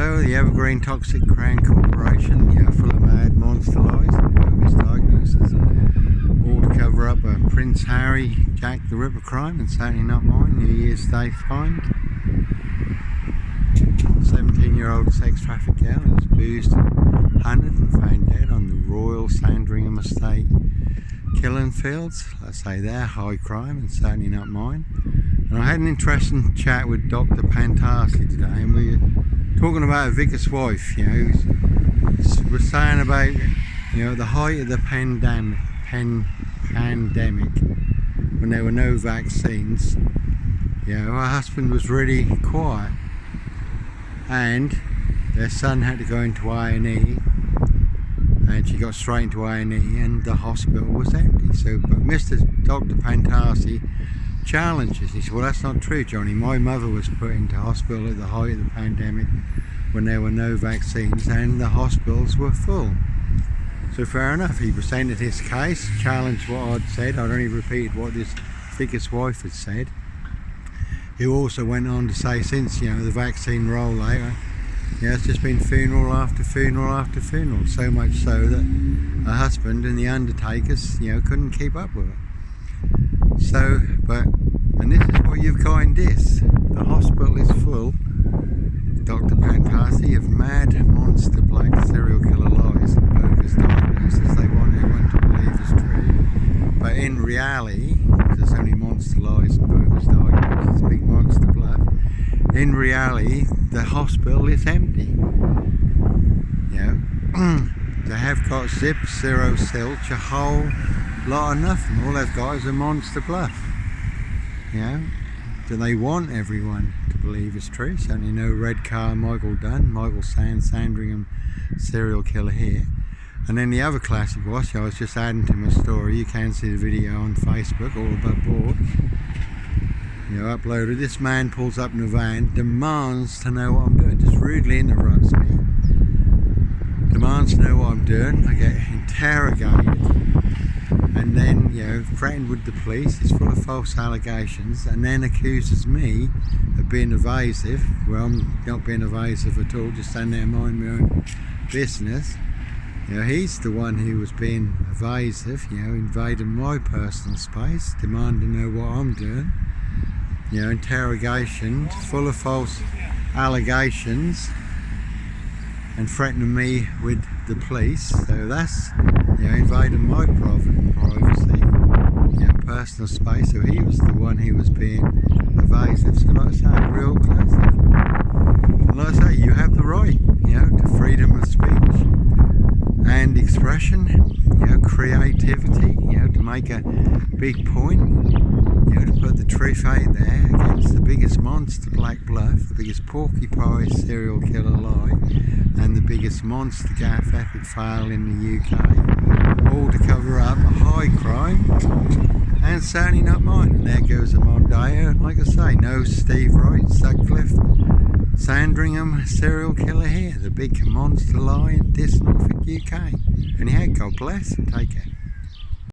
So the Evergreen Toxic Crown Corporation, full of mad monster lies and bogus diagnoses, all to cover up a Prince Harry, Jack the Ripper crime, and certainly not mine. New Year's Day find. 17-year-old sex traffic girl was abused and hunted and found dead on the Royal Sandringham estate killing fields. Let's say they're high crime and certainly not mine. And I had an interesting chat with Dr. Pantarsi today, and we were talking about a vicar's wife, we're saying about, the height of the pandemic, when there were no vaccines, her husband was really quiet, and their son had to go into A&E, and she got straight into A&E, and the hospital was empty. But Mr. Dr. Pantarsi challenges. He said, well, that's not true, Johnny. My mother was put into hospital at the height of the pandemic when there were no vaccines and the hospitals were full. So fair enough, he presented his case, challenged what I'd said. I'd only repeated what this vicar's wife had said. He also went on to say, since the vaccine rollout, it's just been funeral after funeral after funeral, so much so that her husband and the undertakers couldn't keep up with it. And this is what you've got in Diss. The hospital is full, Dr. Pantarsi, of mad monster black serial killer lies and bogus diagnoses they want everyone to believe is true. But in reality, there's only monster lies and bogus diagnoses, big monster bluff. In reality, the hospital is empty. They have got zip, zero silch, a whole lot of nothing. All they've got is a monster bluff. Do they want everyone to believe it's true? Certainly no red car Michael Dunn, Michael Sandringham serial killer here. And then the other classic was, I was just adding to my story, you can see the video on Facebook, all above board. Uploaded. This man pulls up in a van, demands to know what I'm doing, just rudely interrupts me. Demands to know what I'm doing. I get interrogated. And then, threatened with the police. It's full of false allegations, and then accuses me of being evasive. Well, I'm not being evasive at all, just standing there minding my own business. He's the one who was being evasive, invading my personal space, demanding to know what I'm doing. Interrogations, full of false allegations, and threatening me with the police. So that's invading my privacy, personal space. So he was the one who was being evasive. So like I say, real classic. And like I say, you have the right, to freedom of speech and expression, creativity, to make a big point, to put the truth out there against the biggest monster black bluff, the biggest porcupine serial killer lie, and the biggest monster gaff epic fail in the UK, all to cover up a high crime, and certainly not mine. And there goes a Mondeo, and like I say, no Steve Wright, Sutcliffe, Sandringham serial killer here, the big monster lie in Diss Norfolk UK. And God bless and take care.